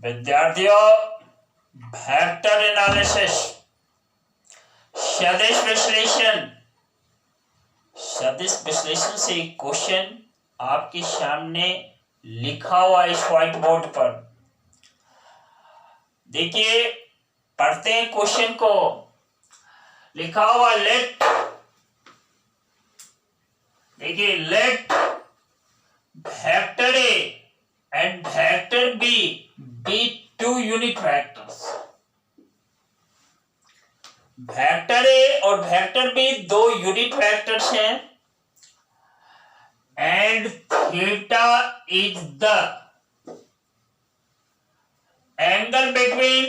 विद्यार्थियों, vector analysis सदिश विश्लेषण से एक क्वेश्चन आपके सामने लिखा हुआ इस व्हाइट बोर्ड पर। देखिए, पढ़ते हैं क्वेश्चन को। लिखा हुआ let vector A and vector B be two unit vectors। Vector A और वेक्टर बी दो यूनिट वेक्टर्स हैं and theta is the angle between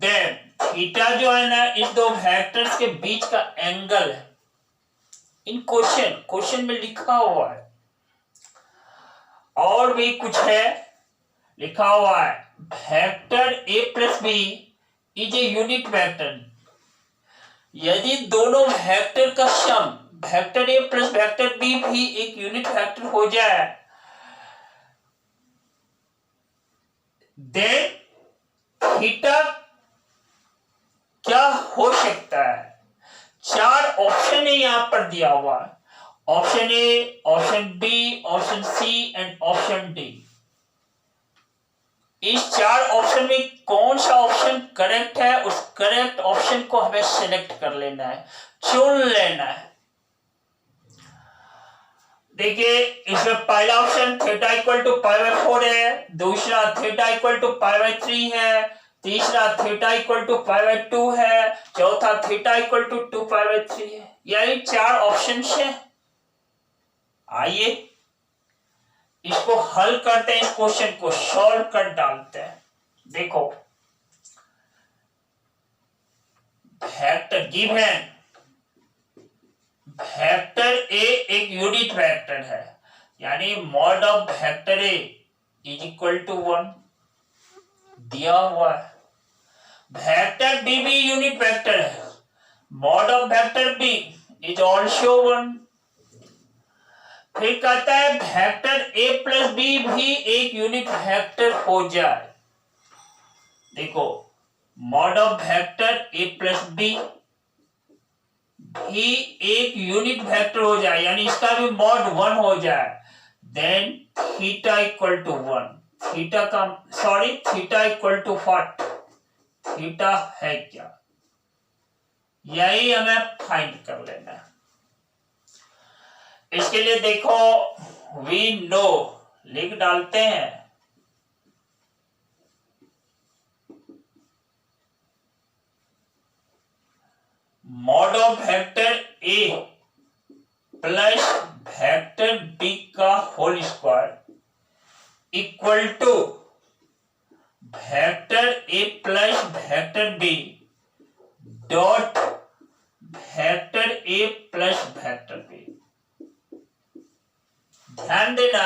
them. Theta जो है ना, इस दो वेक्टर्स के बीच का एंगल है। इन क्वेश्चन में लिखा हुआ है। और भी कुछ है, लिखा हुआ है vector A plus B is a unit vector. यदि दोनों वेक्टर का sum vector A plus vector B भी एक यूनिट वेक्टर हो जाए, देन थीटा क्या हो सकता है। चार ऑप्शन है यहां पर दिया हुआ है। Option A, option B, option C and option D. इस चार ऑप्शन में कौन सा ऑप्शन करेक्ट है, उस करेक्ट ऑप्शन को हमें सिलेक्ट कर लेना है, चुन लेना है। देखिए, इसमें पहला option theta equal to pi by 4 है, दूसरा theta equal to pi by 3 है, तीसरा theta equal to pi by 2 है, चौथा theta equal to 2 pi by 3 है। यही चार ऑप्शन है। आइए इसको हल करते हैं, इस क्वेश्चन को सॉल्व कर डालते हैं। देखो, वेक्टर गिवन वेक्टर ए एक यूनिट वेक्टर है, यानी mod of vector A is equal to 1 दिया हुआ है। वेक्टर बी भी यूनिट वेक्टर है, mod of vector B is also 1। फिर कहता है वेक्टर ए प्लस बी भी एक यूनिट वेक्टर हो जाए। देखो, mod of vector A plus B भी एक यूनिट वेक्टर हो जाए, यानी इसका भी मॉड 1 हो जाए, then theta equal to 1। Theta equal to what? Theta है क्या, यही हमें फाइंड कर लेना है। इसके लिए देखो, वी नो लिख डालते हैं। Mod of vector A plus vector B का whole square equal to vector A plus vector B dot vector A plus vector B. ध्यान देना,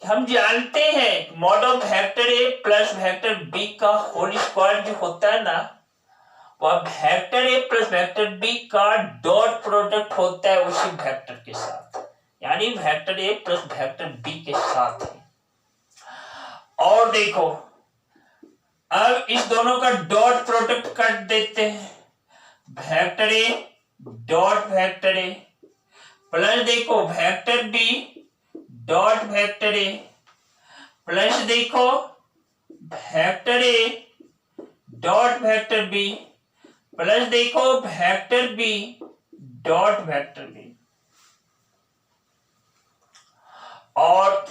हम जानते हैं mod of vector A plus vector B का होल स्क्वायर जो होता है ना, वह vector A plus vector B का डॉट प्रोडक्ट होता है उसी वेक्टर के साथ, यानी vector A plus vector B के साथ है। और देखो, अब इस दोनों का डॉट प्रोडक्ट कर देते हैं। Vector A dot vector A plus देखो vector B dot vector A plus देखो vector A dot vector B plus देखो vector B dot vector B. और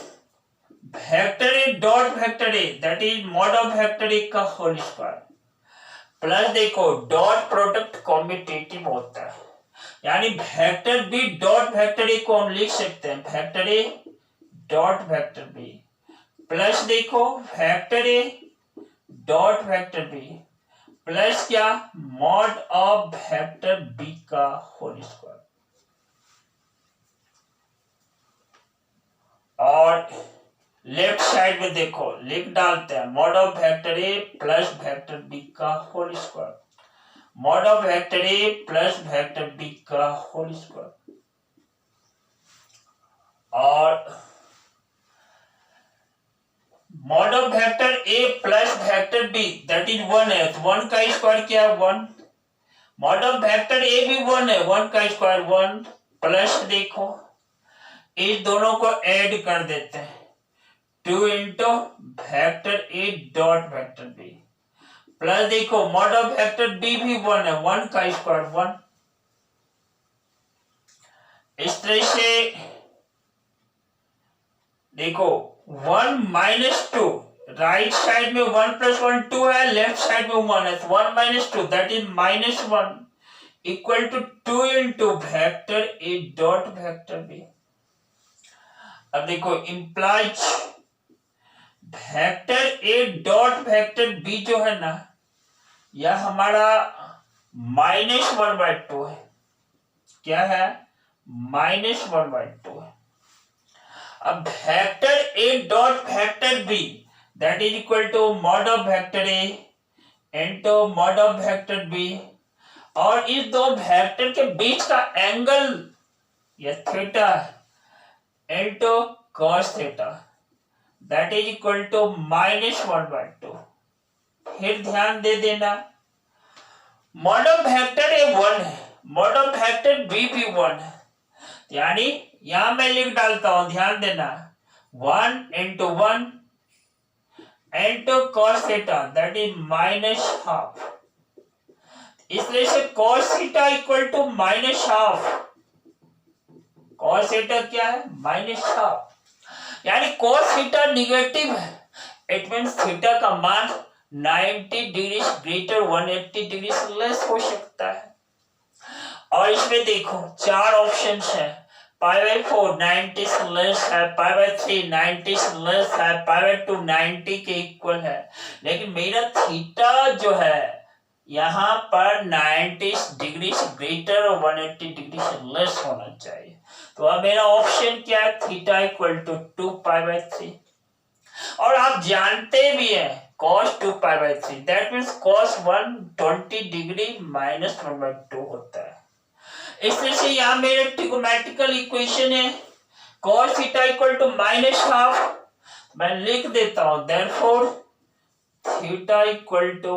vector A dot vector A that is mod of vector A का whole square plus देखो dot product commutative होता है, यानी vector B dot vector A को हम लिख सकते हैं vector A dot vector B plus देखो vector A dot vector B plus क्या, मॉड ऑफ वेक्टर बी का होल स्क्वायर। और लेफ्ट साइड में देखो लिख डालते हैं mod of vector A plus vector B का whole square, mod of vector A plus vector B का होल स्क्वायर। और mod of vector A plus vector B that is 1 है, तो 1 का स्क्वायर क्या है 1। मॉड ऑफ वेक्टर ए भी 1 है, 1 का स्क्वायर 1 प्लस देखो इस दोनों को ऐड कर देते हैं 2 into vector A dot vector B plus देखो मॉड ऑफ वेक्टर बी भी 1 है, 1 का स्क्वायर 1। इस तरह से देखो 1 माइनस 2 राइट साइड में 1 प्लस 1 2 है, लेफ्ट साइड में 1 है, 1 minus 2 that is minus 1 equal to 2 into vector A dot vector B. अब देखो implies vector A dot vector B जो है ना यह हमारा -1/2 है। क्या है? -1/2 है। अब vector A dot vector B that is equal to mod of vector A into mod of vector B, और इस दो वेक्टर के बीच का एंगल या theta into cos theta that is equal to -1/2। फिर ध्यान दे देना मॉड ऑफ वेक्टर ए 1 है, मॉड ऑफ वेक्टर बी भी 1 है, यानी यहां मैं लिख डालता हूं, ध्यान देना 1 into 1 into cos theta that is -12। इसलिए से cos theta equal to -12। cos theta क्या है? -12, यानी cos थीटा निगेटिव है। इट मींस थीटा का मान 90 डिग्री ग्रेटर 180 डिग्री से लेस हो सकता है। और इसमें देखो 4 ऑप्शंस है, π/4 90 से लेस है, π/3 90 से लेस है, π/2 90 के इक्वल है, लेकिन मेरा थीटा जो है यहाँ पर 90 डिग्री से ग्रेटर और 180 डिग्री से लेस होना चाहिए। तो अब मेरा ऑप्शन क्या है? Theta equal to 2π/3। और आप जानते भी हैं cos 2π/3 that means cos 120 degree -1/2 होता है। इसलिए से यहाँ मेरे ट्रिगोनोमेट्रिकल इक्वेशन है cos थीटा इक्वल टू -12। मैं लिख देता हूं therefore theta equal to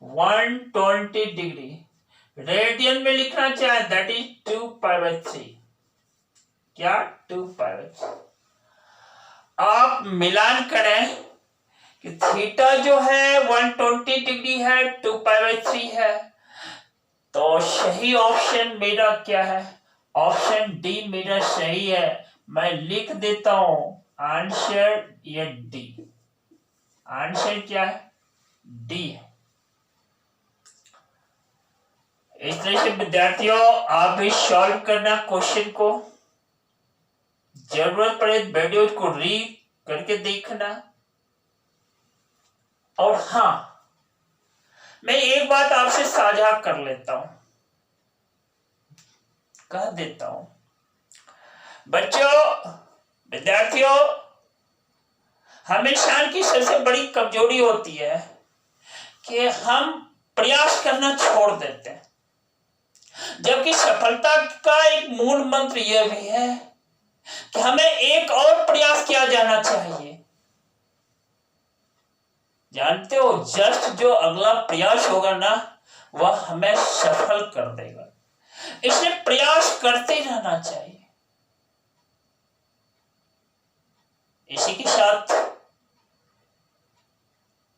120 degree, radian में लिखना चाहे दैट इज 2π/3। क्या? 2π/3। आप मिलान करें कि थीटा जो है 120 डिग्री है, 2π/3 है, तो सही ऑप्शन मेरा क्या है? ऑप्शन डी मेरा सही है। मैं लिख देता हूं आंसर ये डी। आंसर क्या है? डी है। इस तरह से विद्यार्थियों आप भी सॉल्व करना क्वेश्चन को, जरूरत पड़े वीडियो को रीड करके देखना। और हाँ, मैं एक बात आपसे साझा कर लेता हूं, कह देता हूं बच्चों, विद्यार्थियों, हम इंसान की सबसे बड़ी कमजोरी होती है कि हम प्रयास करना छोड़ देते हैं, जबकि सफलता का एक मूल मंत्र यह भी है कि हमें एक और प्रयास किया जाना चाहिए। जानते हो, जस्ट जो अगला प्रयास होगा ना वह हमें सफल कर देगा, इसलिए प्रयास करते रहना चाहिए। इसी के साथ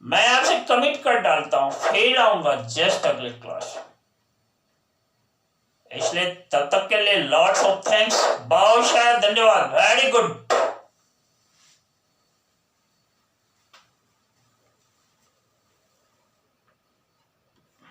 मैं आपसे कमिट कर डालता हूं, फिर आऊंगा जस्ट अगले क्लास। इसलिए तब तक के लिए लॉट्स ऑफ थैंक्स, बहुत सारा धन्यवाद, वेरी गुड।